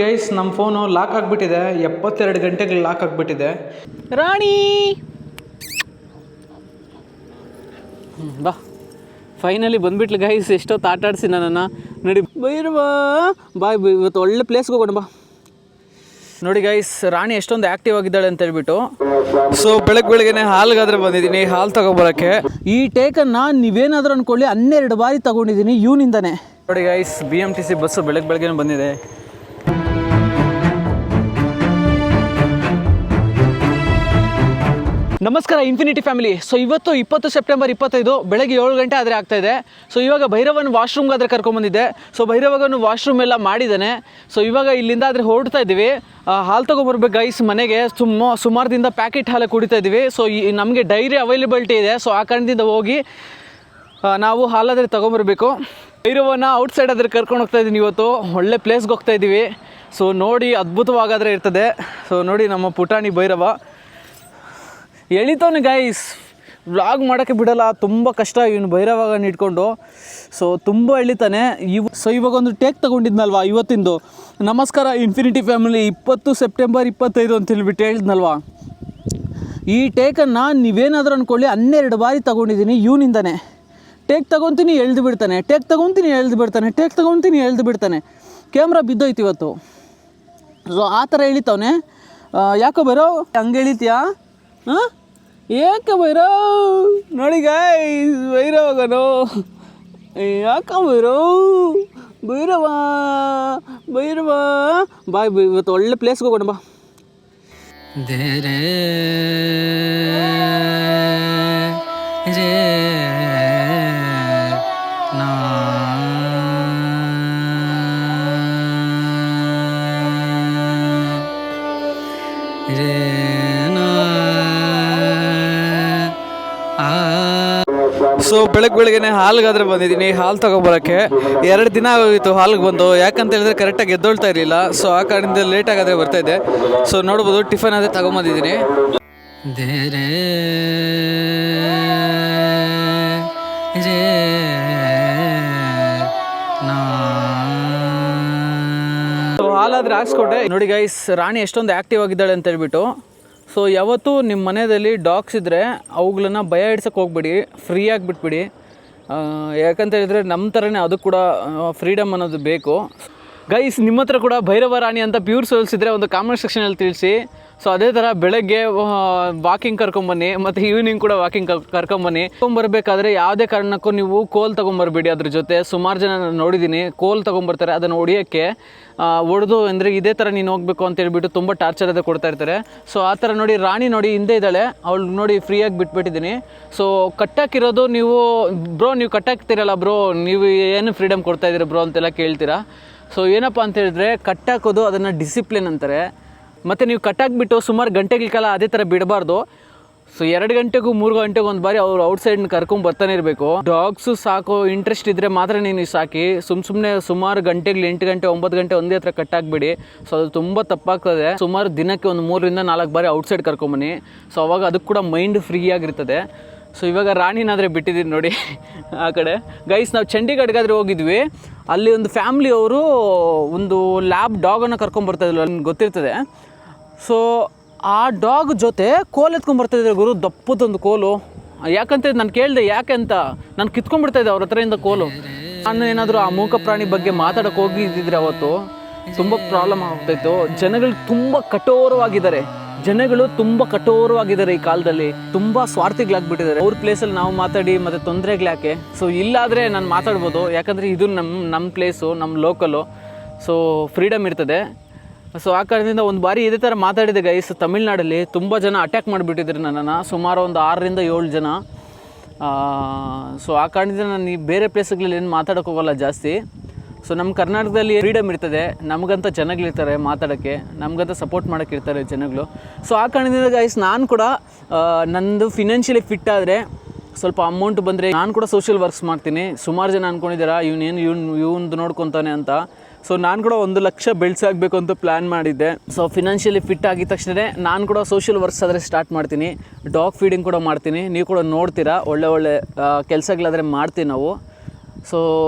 Guys ನಮ್ಮ phone lock ಆಗಿಬಿಟ್ಟಿದೆ, 72 ಗಂಟೆಗೆ ಲಾಕ್ ಆಗಿಬಿಟ್ಟಿದೆ. ರಾಣಿ ಬಾ, ಫೈನಲಿ ಬಂದ್ಬಿಟ್ಲು ಗೈಸ್. ಎಷ್ಟೊತ್ತು ಆಟ ಆಡಿಸಿ ನನ್ನನ್ನು. ನೋಡಿ ಬೈರವಾ ಬಾಯ್, ಇವತ್ತು ಒಳ್ಳೆ ಪ್ಲೇಸ್ಗೆ ಹೋಗೋಣ ಬಾ. ನೋಡಿ ಗೈಸ್, ರಾಣಿ ಎಷ್ಟೊಂದು ಆ್ಯಕ್ಟಿವ್ ಆಗಿದ್ದಾಳೆ ಅಂತ ಹೇಳ್ಬಿಟ್ಟು ಸೊ ಬೆಳಗ್ಗೆನೆ ಹಾಲ್ಗಾದ್ರೆ ಬಂದಿದ್ದೀನಿ, ಹಾಲು ತಗೊಬರೋಕ್ಕೆ. ಈ ಟೇಕನ್ನು ನೀವೇನಾದರೂ ಅಂದ್ಕೊಳ್ಳಿ 12 ಬಾರಿ ತಗೊಂಡಿದ್ದೀನಿ ಇವನಿಂದನೇ. ನೋಡಿ ಗೈಸ್, BMTC ಬಸ್ಸು ಬೆಳಗ್ಗೆನೆ ಬಂದಿದೆ. ನಮಸ್ಕಾರ ಇನ್ಫಿನಿಟಿ ಫ್ಯಾಮಿಲಿ. ಸೊ ಇವತ್ತು 20 ಸೆಪ್ಟೆಂಬರ್ 25 ಬೆಳಗ್ಗೆ 7 ಗಂಟೆ ಆದರೆ ಆಗ್ತಾಯಿದೆ. ಸೊ ಇವಾಗ ಭೈರವನ ವಾಶ್ರೂಮ್ಗಾದರೆ ಕರ್ಕೊಂಬಂದಿದ್ದೆ. ಸೊ ಭೈರವನು ವಾಶ್ರೂಮ್ ಎಲ್ಲ ಮಾಡಿದ್ದಾನೆ. ಸೊ ಇವಾಗ ಇಲ್ಲಿಂದ ಆದರೆ ಹೊರಡ್ತಾ ಇದ್ದೀವಿ. ಹಾಲು ತೊಗೊಬರ್ಬೇಕು ಗೈಸ್ ಮನೆಗೆ. ಸುಮಾರು ದಿನದ ಪ್ಯಾಕೆಟ್ ಹಾಲು ಕುಡಿತಾ ಇದ್ದೀವಿ. ಸೊ ನಮಗೆ ಡೈರಿ ಅವೈಲೇಬಿಲಿಟಿ ಇದೆ. ಸೊ ಆ ಕಾರಣದಿಂದ ಹೋಗಿ ನಾವು ಹಾಲಾದರೆ ತೊಗೊಬರ್ಬೇಕು. ಭೈರವನ ಔಟ್ಸೈಡ್ ಆದರೆ ಕರ್ಕೊಂಡು ಹೋಗ್ತಾ ಇದ್ದೀನಿ. ಇವತ್ತು ಒಳ್ಳೆ ಪ್ಲೇಸ್ಗೆ ಹೋಗ್ತಾ ಇದ್ದೀವಿ. ಸೊ ನೋಡಿ ಅದ್ಭುತವಾಗಾದರೆ ಇರ್ತದೆ. ಸೊ ನೋಡಿ ನಮ್ಮ ಪುಟಾಣಿ ಭೈರವ ಎಳಿತವನು ಗೈಸ್. ವ್ಲಾಗ್ ಮಾಡೋಕ್ಕೆ ಬಿಡೋಲ್ಲ, ತುಂಬ ಕಷ್ಟ ಇವನು ಭೈರವಾಗ ಇಟ್ಕೊಂಡು. ಸೊ ತುಂಬ ಎಳಿತಾನೆ. ಇವಾಗ ಒಂದು ಟೇಕ್ ತೊಗೊಂಡಿದ್ನಲ್ವ ಇವತ್ತಿಂದು. ನಮಸ್ಕಾರ ಇನ್ಫಿನಿಟಿ ಫ್ಯಾಮಿಲಿ, 20 ಸೆಪ್ಟೆಂಬರ್ 25 ಅಂತ ಹೇಳ್ಬಿಟ್ಟು ಹೇಳಿದ್ನಲ್ವ. ಈ ಟೇಕನ್ನು ನೀವೇನಾದರೂ ಅಂದ್ಕೊಳ್ಳಿ 12 ಬಾರಿ ತೊಗೊಂಡಿದ್ದೀನಿ ಇವನಿಂದನೇ. ಟೇಕ್ ತೊಗೊತೀನಿ ಎಳ್ದು ಬಿಡ್ತಾನೆ, ಟೇಕ್ ತೊಗೊತೀನಿ ಎಳ್ದು ಬಿಡ್ತಾನೆ, ಟೇಕ್ ತೊಗೊತೀನಿ ಎಳ್ದು ಬಿಡ್ತಾನೆ. ಕ್ಯಾಮ್ರಾ ಬಿದ್ದೋಯ್ತು ಇವತ್ತು. ಸೊ ಆ ಥರ ಎಳಿತವನೆ. ಯಾಕೋ ಬರೋ ಹಂಗೆ ಎಳಿತೀಯಾ? ಹಾಂ, ಯಾಕೆ ಬೈರೋ? ನೋಡಿ ಗೈಸ್, ಭೈರವಗನು ಯಾಕ ಬೈರೋ? ಭೈರವ ಭೈರವ ಬಾಯ್, ಇವತ್ತು ಒಳ್ಳೆ ಪ್ಲೇಸ್ಗೆ ಹೋಗೋಣ ಬಾ. ದೇರೆ ರೇ ನಾ ರೇ. ಸೊ ಬೆಳಗ್ಗೆನೆ ಹಾಲ್ಗಾದ್ರೆ ಬಂದಿದ್ದೀನಿ, ಹಾಲು ತಗೊಬರೋಕ್ಕೆ. 2 ದಿನ ಆಗೋಗಿತ್ತು ಹಾಲ್ಗೆ ಬಂದು. ಯಾಕಂತ ಹೇಳಿದ್ರೆ ಕರೆಕ್ಟಾಗಿ ಎದ್ದೊಳ್ತಾ ಇರಲಿಲ್ಲ. ಸೊ ಆ ಕಾರಣದಿಂದ ಲೇಟ್ ಆಗಾದರೆ ಬರ್ತಾ ಇದೆ. ಸೊ ನೋಡ್ಬೋದು, ಟಿಫನ್ ಅದೇ ತಗೊಂಬಂದಿದ್ದೀನಿ. ದೇರೆ ರೇ ನಾ. ಸೊ ಹಾಲಾದರೆ ಹಾಕ್ಸ್ಕೊಟ್ಟೆ. ನೋಡಿ ಗೈಸ್, ರಾಣಿ ಎಷ್ಟೊಂದು ಆ್ಯಕ್ಟಿವ್ ಆಗಿದ್ದಾಳೆ ಅಂತ ಹೇಳ್ಬಿಟ್ಟು. ಸೊ ಯಾವತ್ತೂ ನಿಮ್ಮ ಮನೆಯಲ್ಲಿ ಡಾಗ್ಸ್ ಇದ್ದರೆ ಅವುಗಳನ್ನ ಭಯ ಹಿಡ್ಸೋಕ್ಕೆ ಹೋಗ್ಬಿಡಿ, ಫ್ರೀ ಆಗಿಬಿಟ್ಬಿಡಿ. ಯಾಕಂತ ಹೇಳಿದ್ರೆ ನಮ್ಮ ಥರನೇ ಅದು ಕೂಡ ಫ್ರೀಡಮ್ ಅನ್ನೋದು ಬೇಕು. ಗೈಸ್, ನಿಮ್ಮ ಹತ್ರ ಕೂಡ ಭೈರವ ರಾಣಿ ಅಂತ ಪ್ಯೂರ್ ಸೋಲ್ಸ್ ಇದ್ದರೆ ಒಂದು ಕಾಮೆಂಟ್ ಸೆಕ್ಷನಲ್ಲಿ ತಿಳಿಸಿ. ಸೊ ಅದೇ ಥರ ಬೆಳಗ್ಗೆ ವಾಕಿಂಗ್ ಕರ್ಕೊಂಬನ್ನಿ, ಮತ್ತು ಈವ್ನಿಂಗ್ ಕೂಡ ವಾಕಿಂಗ್ ಕರ್ಕೊಂಬನ್ನಿ. ತೊಗೊಂಬರ್ಬೇಕಾದ್ರೆ ಯಾವುದೇ ಕಾರಣಕ್ಕೂ ನೀವು ಕೋಲ್ ತೊಗೊಂಬರ್ಬೇಡಿ. ಅದ್ರ ಜೊತೆ ಸುಮಾರು ಜನ ನೋಡಿದ್ದೀನಿ, ಕೋಲ್ ತೊಗೊಂಬರ್ತಾರೆ. ಅದನ್ನು ಹೊಡಿಯೋಕ್ಕೆ ಹೊಡೆದು ಅಂದರೆ ಇದೇ ಥರ ನೀನು ಹೋಗಬೇಕು ಅಂತ ಹೇಳ್ಬಿಟ್ಟು ತುಂಬ ಟಾರ್ಚರ್ ಅದೇ ಕೊಡ್ತಾ ಇರ್ತಾರೆ. ಸೊ ಆ ಥರ ನೋಡಿ, ರಾಣಿ ನೋಡಿ ಹಿಂದೆ ಇದ್ದಾಳೆ, ಅವಳು ನೋಡಿ ಫ್ರೀಯಾಗಿ ಬಿಟ್ಬಿಟ್ಟಿದ್ದೀನಿ. ಸೊ ಕಟ್ಟಾಕಿರೋದು ನೀವು ಬ್ರೋ, ನೀವು ಕಟ್ಟಾಕ್ತಿರಲ್ಲ ಬ್ರೋ, ನೀವು ಏನು ಫ್ರೀಡಮ್ ಕೊಡ್ತಾ ಇದ್ದೀರ ಬ್ರೋ ಅಂತೆಲ್ಲ ಕೇಳ್ತೀರಾ. ಸೊ ಏನಪ್ಪ ಅಂತ ಹೇಳಿದ್ರೆ, ಕಟ್ಟಾಕೋದು ಅದನ್ನು ಡಿಸಿಪ್ಲಿನ್ ಅಂತಾರೆ. ಮತ್ತು ನೀವು ಕಟ್ಟಾಕ್ಬಿಟ್ಟು ಸುಮಾರು ಗಂಟೆಗಳ ಕಾಲ ಅದೇ ಥರ ಬಿಡಬಾರ್ದು. ಸೊ 2 ಗಂಟೆಗೂ 3 ಗಂಟೆಗೂ ಒಂದು ಬಾರಿ ಅವ್ರು ಔಟ್ಸೈಡ್ನ ಕರ್ಕೊಂಡು ಬರ್ತಾನೆ ಇರಬೇಕು. ಡಾಗ್ಸು ಸಾಕು ಇಂಟ್ರೆಸ್ಟ್ ಇದ್ದರೆ ಮಾತ್ರ ನೀವು ಸಾಕಿ. ಸುಮ್ಮನೆ ಸುಮಾರು ಗಂಟೆಗಳು 8 ಗಂಟೆ 9 ಗಂಟೆ ಒಂದೇ ಹತ್ರ ಕಟ್ಟಾಕ್ಬಿಡಿ. ಸೊ ಅದು ತುಂಬ ತಪ್ಪಾಗ್ತದೆ. ಸುಮಾರು ದಿನಕ್ಕೆ ಒಂದು 3 ರಿಂದ 4 ಬಾರಿ ಔಟ್ಸೈಡ್ ಕರ್ಕೊಂಬನ್ನಿ. ಸೊ ಅವಾಗ ಅದಕ್ಕೆ ಕೂಡ ಮೈಂಡ್ ಫ್ರೀ ಆಗಿರ್ತದೆ. ಸೊ ಇವಾಗ ರಾಣಿನಾದರೆ ಬಿಟ್ಟಿದ್ದೀನಿ ನೋಡಿ ಆ ಕಡೆ. ಗೈಸ್, ನಾವು ಚಂಡೀಗಢಗಾದರೆ ಹೋಗಿದ್ವಿ. ಅಲ್ಲಿ ಒಂದು ಫ್ಯಾಮ್ಲಿ ಅವರು ಒಂದು ಲ್ಯಾಬ್ ಡಾಗನ್ನು ಕರ್ಕೊಂಬರ್ತಾಯಿದ್ರು, ನನಗೆ ಗೊತ್ತಿರ್ತದೆ. ಸೊ ಆ ಡಾಗ್ ಜೊತೆ ಕೋಲ್ ಎತ್ಕೊಂಡ್ಬರ್ತಾಯಿದ್ರು ಗುರು, ದಪ್ಪದೊಂದು ಕೋಲು. ಯಾಕಂತ ನಾನು ಕೇಳಿದೆ ಯಾಕೆ ಅಂತ. ನಾನು ಕಿತ್ಕೊಂಡ್ಬಿಡ್ತಾಯಿದ್ದೆ ಅವ್ರ ಹತ್ರದಿಂದ ಕೋಲು. ನಾನು ಏನಾದರೂ ಆ ಮೂಕ ಪ್ರಾಣಿ ಬಗ್ಗೆ ಮಾತಾಡೋಕೆ ಹೋಗಿದ್ದಿದ್ರೆ ಅವತ್ತು ತುಂಬ ಪ್ರಾಬ್ಲಮ್ ಆಗ್ತಾಯಿತ್ತು. ಜನಗಳು ತುಂಬ ಕಠೋರವಾಗಿದ್ದಾರೆ. ಈ ಕಾಲದಲ್ಲಿ ತುಂಬ ಸ್ವಾರ್ಥಿಗಳಾಗ್ಬಿಟ್ಟಿದ್ದಾರೆ. ಅವ್ರ ಪ್ಲೇಸಲ್ಲಿ ನಾವು ಮಾತಾಡಿ ಮತ್ತು ತೊಂದರೆಗ್ಲಾಕೆ. ಸೊ ಇಲ್ಲಾದರೆ ನಾನು ಮಾತಾಡ್ಬೋದು, ಯಾಕಂದರೆ ಇದು ನಮ್ಮ ಪ್ಲೇಸು, ನಮ್ಮ ಲೋಕಲು. ಸೊ ಫ್ರೀಡಮ್ ಇರ್ತದೆ. ಸೊ ಆ ಕಾರಣದಿಂದ ಒಂದು ಬಾರಿ ಇದೇ ಥರ ಮಾತಾಡಿದೆ ಗೈಸ್. ತಮಿಳ್ನಾಡಲ್ಲಿ ತುಂಬ ಜನ ಅಟ್ಯಾಕ್ ಮಾಡಿಬಿಟ್ಟಿದ್ರು ನನ್ನನ್ನು, ಸುಮಾರು ಒಂದು 6 ರಿಂದ 7 ಜನ. ಸೊ ಆ ಕಾರಣದಿಂದ ನಾನು ಈ ಬೇರೆ ಪ್ಲೇಸ್ಗಳಲ್ಲಿ ಏನು ಮಾತಾಡೋಕೆ ಹೋಗೋಲ್ಲ ಜಾಸ್ತಿ. ಸೊ ನಮ್ಮ ಕರ್ನಾಟಕದಲ್ಲಿ ಫ್ರೀಡಮ್ ಇರ್ತದೆ, ನಮಗಂತ ಜನಗಳಿರ್ತಾರೆ ಮಾತಾಡೋಕ್ಕೆ, ನಮಗಂತ ಸಪೋರ್ಟ್ ಮಾಡೋಕ್ಕೆ ಇರ್ತಾರೆ ಜನಗಳು. ಸೊ ಆ ಕಾರಣದಿಂದ ಗೈಸ್, ನಾನು ಕೂಡ ನಂದು ಫಿನಾನ್ಷಿಯಲಿ ಫಿಟ್ ಆದರೆ ಸ್ವಲ್ಪ ಅಮೌಂಟ್ ಬಂದರೆ ನಾನು ಕೂಡ ಸೋಷಿಯಲ್ ವರ್ಕ್ಸ್ ಮಾಡ್ತೀನಿ. ಸುಮಾರು ಜನ ಅಂದ್ಕೊಂಡಿದ್ದೀರಾ ಇವನು ನೋಡ್ಕೊತಾನೆ ಅಂತ. ಸೊ ನಾನು ಕೂಡ 1 ಲಕ್ಷ ಬೆಳೆಸಾಗಬೇಕು ಅಂತ ಪ್ಲ್ಯಾನ್ ಮಾಡಿದ್ದೆ. ಸೊ ಫಿನಾನ್ಷಿಯಲಿ ಫಿಟ್ ಆಗಿದ ತಕ್ಷಣ ನಾನು ಕೂಡ ಸೋಷಿಯಲ್ ವರ್ಕ್ಸ್ ಆದರೆ ಸ್ಟಾರ್ಟ್ ಮಾಡ್ತೀನಿ. ಡಾಗ್ ಫೀಡಿಂಗ್ ಕೂಡ ಮಾಡ್ತೀನಿ, ನೀವು ಕೂಡ ನೋಡ್ತೀರಾ. ಒಳ್ಳೆ ಕೆಲಸಗಳಾದರೆ ಮಾಡ್ತೀವಿ ನಾವು. ಸೊ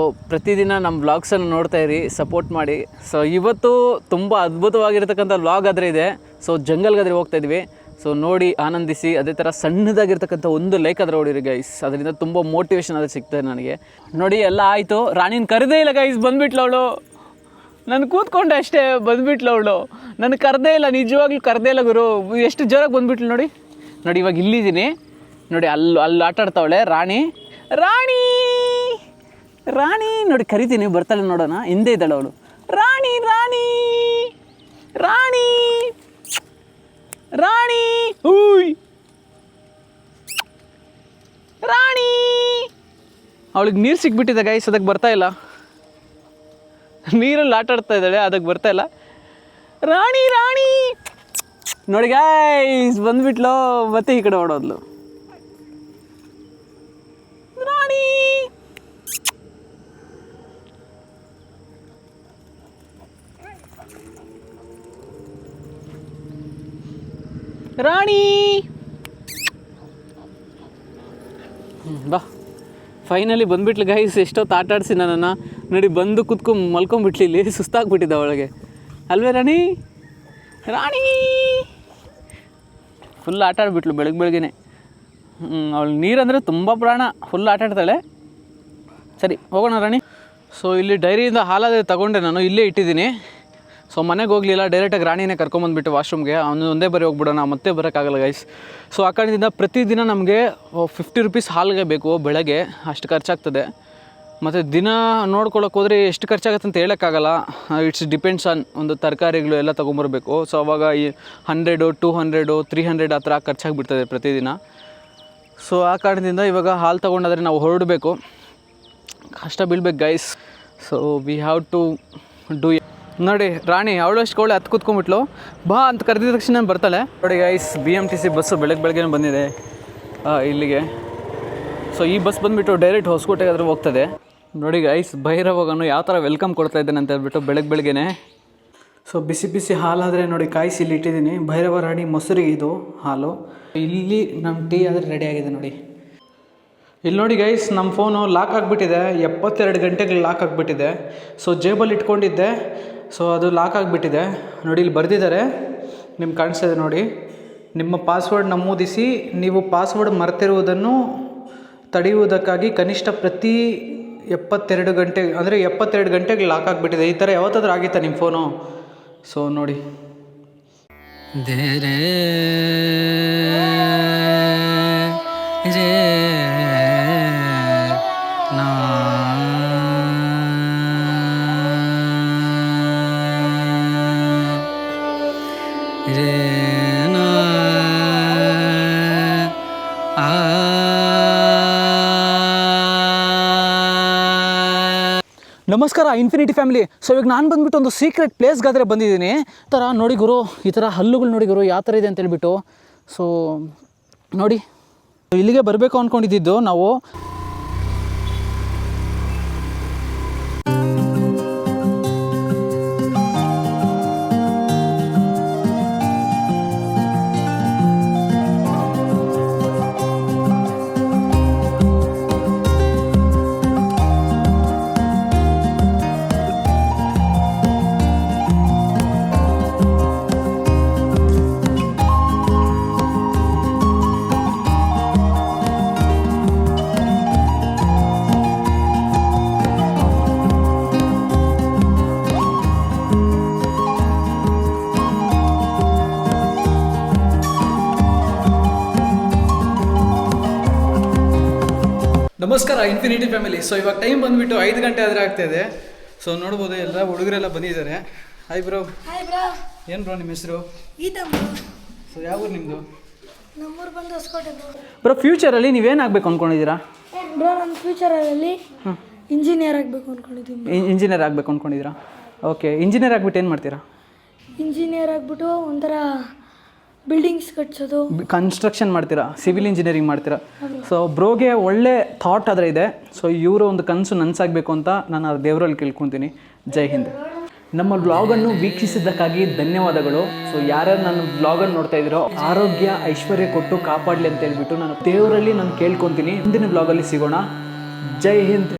ಪ್ರತಿದಿನ ನಮ್ಮ ವ್ಲಾಗ್ಸನ್ನು ನೋಡ್ತಾ ಇರಿ, ಸಪೋರ್ಟ್ ಮಾಡಿ. ಸೊ ಇವತ್ತು ತುಂಬ ಅದ್ಭುತವಾಗಿರ್ತಕ್ಕಂಥ ವ್ಲಾಗ್ ಆದರೆ ಇದೆ. ಸೊ ಜಂಗಲ್ಗಾದರೆ ಹೋಗ್ತಾ ಇದ್ವಿ. ಸೊ ನೋಡಿ ಆನಂದಿಸಿ. ಅದೇ ಥರ ಸಣ್ಣದಾಗಿರ್ತಕ್ಕಂಥ ಒಂದು ಲೈಕ್ ಆದರೆ ಹೊಡೀರಿ ಗೈಸ್, ಅದರಿಂದ ತುಂಬ ಮೋಟಿವೇಶನ್ ಆದರೆ ಸಿಗ್ತದೆ ನನಗೆ. ನೋಡಿ ಎಲ್ಲ ಆಯಿತು, ರಾಣಿನ ಕರೆದೇ ಇಲ್ಲ ಗೈಸ್, ಬಂದುಬಿಟ್ಲು ಅವಳು. ನಾನು ಕೂತ್ಕೊಂಡೆ ಅಷ್ಟೇ, ಬಂದುಬಿಟ್ಲು ಅವಳು. ನನಗೆ ಕರೆದೇ ಇಲ್ಲ, ನಿಜವಾಗ್ಲೂ ಕರೆದೇ ಇಲ್ಲ ಗುರು. ಎಷ್ಟು ಜೋರಾಗಿ ಬಂದುಬಿಟ್ಲು ನೋಡಿ. ನೋಡಿ ಇವಾಗ ಇಲ್ಲಿದ್ದೀನಿ ನೋಡಿ, ಅಲ್ಲಿ ಆಟ ಆಡ್ತಾವಳೆ ರಾಣಿ. ರಾಣಿ ರಾಣಿ ನೋಡಿ ಕರಿತೀನಿ, ಬರ್ತಾಳೆ ನೋಡೋಣ. ಹಿಂದೆ ಇದ್ದಾಳೆ ಅವಳು. ರಾಣಿ ರಾಣಿ ರಾಣಿ ರಾಣಿ ಹೂಯ್ ರಾಣಿ. ಅವಳಿಗೆ ನೀರು ಸಿಕ್ಬಿಟ್ಟಿದೆ ಗೈಸ್, ಅದಕ್ಕೆ ಬರ್ತಾ ಇಲ್ಲ. ನೀರಲ್ಲಿ ಆಟ ಆಡ್ತಾ ಇದ್ದಾಳೆ, ಅದಕ್ಕೆ ಬರ್ತಾ ಇಲ್ಲ. ರಾಣಿ ರಾಣಿ ನೋಡಿ ಗೈಸ್, ಬಂದ್ಬಿಟ್ಲು. ಮತ್ತೆ ಈ ಕಡೆ ಓಡೋದ್ಲು. ರಾಣಿ ರಾಣಿ ಬಾ. ಫೈನಲಿ ಬಂದುಬಿಟ್ಲು ಗೈಸ್. ಎಷ್ಟೊತ್ತು ಆಟ ಆಡಿಸಿ ನನ್ನನ್ನು ನೋಡಿ, ಬಂದು ಮಲ್ಕೊಂಬಿಟ್ಲಿ ಇಲ್ಲಿ. ಸುಸ್ತಾಗ್ಬಿಟ್ಟಿದ್ದ ಅವಳಿಗೆ ಅಲ್ವೇ ರಾಣಿ. ರಾಣಿ ಫುಲ್ ಆಟ ಆಡ್ಬಿಟ್ಲು ಬೆಳಗ್ಗೆನೆ. ಅವಳು ನೀರಂದರೆ ತುಂಬ ಪ್ರಾಣ, ಫುಲ್ ಆಟ ಆಡ್ತಾಳೆ. ಸರಿ ಹೋಗೋಣ ರಾಣಿ. ಸೊ ಇಲ್ಲಿ ಡೈರಿಯಿಂದ ಹಾಲಾದರೆ ತಗೊಂಡೆ ನಾನು, ಇಲ್ಲೇ ಇಟ್ಟಿದ್ದೀನಿ. ಸೊ ಮನೆಗೆ ಹೋಗಲಿಲ್ಲ, ಡೈರೆಕ್ಟಾಗಿ ರಾಣಿನೇ ಕರ್ಕೊಂಬಂದುಬಿಟ್ಟು ವಾಶ್ರೂಮ್ಗೆ. ಅವನು ಒಂದೇ ಬರೀ ಹೋಗ್ಬಿಡೋಣ, ಮತ್ತೆ ಬರೋಕ್ಕಾಗಲ್ಲ ಗೈಸ್. ಸೊ ಆ ಕಾರಣದಿಂದ ಪ್ರತಿದಿನ ನಮಗೆ 50 ರೂಪೀಸ್ ಹಾಲಿಗೆ ಬೇಕು ಬೆಳಗ್ಗೆ, ಅಷ್ಟು ಖರ್ಚಾಗ್ತದೆ. ಮತ್ತು ದಿನ ನೋಡ್ಕೊಳ್ಳೋಕೆ ಹೋದರೆ ಎಷ್ಟು ಖರ್ಚಾಗುತ್ತೆ ಅಂತ ಹೇಳೋಕ್ಕಾಗಲ್ಲ. ಇಟ್ಸ್ ಡಿಪೆಂಡ್ಸ್ ಆನ್ ಒಂದು ತರಕಾರಿಗಳು ಎಲ್ಲ ತೊಗೊಂಬರ್ಬೇಕು. ಸೊ ಅವಾಗ ಈ 100, 200, 300 ಆ ಥರ ಖರ್ಚಾಗಿಬಿಡ್ತದೆ ಪ್ರತಿದಿನ. ಸೊ ಆ ಕಾರಣದಿಂದ ಇವಾಗ ಹಾಲು ತೊಗೊಂಡಾದರೆ ನಾವು ಹೊರಡಬೇಕು, ಕಷ್ಟ ಬೀಳ್ಬೇಕು guys. So we have to do. ನೋಡಿ ರಾಣಿ ಅವಳು ಅಷ್ಟುಕೊಳ್ಳೆ ಹತ್ತು ಕೂತ್ಕೊಂಡ್ಬಿಟ್ಲು. ಬಾ ಅಂತ ಕರೆದಿದ ತಕ್ಷಣ ಬರ್ತಾಳೆ. ನೋಡಿ ಗೈಸ್, BMTC ಬಸ್ಸು ಬೆಳಗ್ಗೆ ಬಂದಿದೆ ಇಲ್ಲಿಗೆ. ಸೊ ಈ ಬಸ್ ಬಂದುಬಿಟ್ಟು ಡೈರೆಕ್ಟ್ ಹೊಸಕೋಟೆಗಾದರೂ ಹೋಗ್ತದೆ. ನೋಡಿ ಗೈಸ್, ಭೈರವಗನು ಯಾವ ಥರ ವೆಲ್ಕಮ್ ಕೊಡ್ತಾ ಇದ್ದಾನೆ ಅಂತ ಹೇಳ್ಬಿಟ್ಟು ಬೆಳಗ್ಗೆನೆ. ಸೊ ಬಿಸಿ ಹಾಲಾದರೆ ನೋಡಿ ಕಾಯಿಸಿ ಇಲ್ಲಿ ಇಟ್ಟಿದ್ದೀನಿ. ಭೈರವ ರಾಣಿ ಮೊಸರಿಗೆ ಇದು ಹಾಲು. ಇಲ್ಲಿ ನಮ್ಮ ಟೀ ಆದರೆ ರೆಡಿ ಆಗಿದೆ ನೋಡಿ. ಇಲ್ಲಿ ನೋಡಿ ಗೈಸ್, ನಮ್ಮ ಫೋನು ಲಾಕ್ ಆಗಿಬಿಟ್ಟಿದೆ. 72 ಗಂಟೆಗೆ ಲಾಕ್ ಆಗಿಬಿಟ್ಟಿದೆ. ಸೊ ಜೇಬಲ್ಲಿ ಇಟ್ಕೊಂಡಿದ್ದೆ, ಸೊ ಅದು ಲಾಕ್ ಆಗಿಬಿಟ್ಟಿದೆ. ನೋಡಿ ಇಲ್ಲಿ ಬರೆದಿದ್ದಾರೆ, ನಿಮ್ಗೆ ಕಾಣಿಸ್ತಿದೆ ನೋಡಿ. ನಿಮ್ಮ ಪಾಸ್ವರ್ಡ್ ನಮೂದಿಸಿ, ನೀವು ಪಾಸ್ವರ್ಡ್ ಮರೆತಿರುವುದನ್ನು ತಡೆಯುವುದಕ್ಕಾಗಿ ಕನಿಷ್ಠ ಪ್ರತಿ 72 ಗಂಟೆ ಅಂದರೆ 72 ಗಂಟೆಗೆ ಲಾಕ್ ಆಗಿಬಿಟ್ಟಿದೆ. ಈ ಥರ ಯಾವತ್ತಾದ್ರೂ ಆಗಿತ್ತಾ ನಿಮ್ಮ ಫೋನು? ಸೊ ನೋಡಿ. ನಮಸ್ಕಾರ ಇನ್ಫಿನಿಟಿ ಫ್ಯಾಮಿಲಿ. ಸೊ ಇವಾಗ ನಾನು ಬಂದುಬಿಟ್ಟು ಒಂದು ಸೀಕ್ರೆಟ್ ಪ್ಲೇಸ್ಗಾದರೆ ಬಂದಿದ್ದೀನಿ. ಈ ಥರ ನೋಡಿ ಗುರು, ಈ ಥರ ಹಲ್ಲುಗಳು ನೋಡಿ ಗುರು ಯಾವ ಥರ ಇದೆ ಅಂತೇಳ್ಬಿಟ್ಟು. ಸೊ ನೋಡಿ, ಇಲ್ಲಿಗೆ ಬರಬೇಕು ಅಂದ್ಕೊಂಡಿದ್ದು ನಾವು. ನಮಸ್ಕಾರ ಇನ್ಫಿನಿಟಿ ಫ್ಯಾಮಿಲಿ. ಸೊ ಇವಾಗ ಟೈಮ್ ಬಂದುಬಿಟ್ಟು 5 ಗಂಟೆ ಆದರೆ ಆಗ್ತಾಯಿದೆ. ಸೊ ನೋಡ್ಬೋದು ಎಲ್ಲ ಹುಡುಗರೆಲ್ಲ ಬಂದಿದ್ದಾರೆ. Hi bro. Hi bro. ಏನು ಬ್ರೋ ನಿಮ್ಮ ಹೆಸರು? ಗೀತಾ ಬ್ರೋ. ಸೊ ಯಾವ ಊರು ನಿಮ್ಮದು? ನಮ್ಮೂರು ಬಂದು ಹೊಸಕೋಟೆ ಬ್ರೋ. ಬ್ರೋ ಫ್ಯೂಚರಲ್ಲಿ ನೀವೇನಾಗಬೇಕು ಅಂದ್ಕೊಂಡಿದ್ದೀರಾ? ಬ್ರೋ ನಮ್ಮ ಫ್ಯೂಚರಲ್ಲಿ ಇಂಜಿನಿಯರ್ ಆಗಬೇಕು ಅಂದ್ಕೊಂಡಿದ್ದೀನಿ. ಇಂಜಿನಿಯರ್ ಆಗಬೇಕು ಅಂದ್ಕೊಂಡಿದ್ದೀರಾ? ಓಕೆ, ಇಂಜಿನಿಯರ್ ಆಗಿಬಿಟ್ಟು ಏನು ಮಾಡ್ತೀರಾ? ಇಂಜಿನಿಯರ್ ಆಗಿಬಿಟ್ಟು ಒಂಥರ ಬಿಲ್ಡಿಂಗ್ಸ್ ಕಟ್ಸೋದು, ಕನ್ಸ್ಟ್ರಕ್ಷನ್ ಮಾಡ್ತೀರಾ, ಸಿವಿಲ್ ಇಂಜಿನಿಯರಿಂಗ್ ಮಾಡ್ತೀರಾ. ಸೊ ಬ್ರೋಗೆ ಒಳ್ಳೆ ಥಾಟ್ ಆದರೆ ಇದೆ. ಸೊ ಇವರು ಒಂದು ಕನಸು ನನಸಾಗಬೇಕು ಅಂತ ನಾನು ಆ ದೇವರಲ್ಲಿ ಕೇಳ್ಕೊತೀನಿ. ಜೈ ಹಿಂದ್. ನಮ್ಮ ವ್ಲಾಗನ್ನು ವೀಕ್ಷಿಸಿದ್ದಕ್ಕಾಗಿ ಧನ್ಯವಾದಗಳು. ಸೊ ಯಾರ್ಯಾರು ನನ್ನ ವ್ಲಾಗನ್ನು ನೋಡ್ತಾ ಇದ್ದೀರೋ ಆರೋಗ್ಯ ಐಶ್ವರ್ಯ ಕೊಟ್ಟು ಕಾಪಾಡಲಿ ಅಂತ ಹೇಳ್ಬಿಟ್ಟು ನಾನು ದೇವರಲ್ಲಿ ನಾನು ಕೇಳ್ಕೊತೀನಿ. ಮುಂದಿನ ವ್ಲಾಗಲ್ಲಿ ಸಿಗೋಣ. ಜೈ ಹಿಂದ್.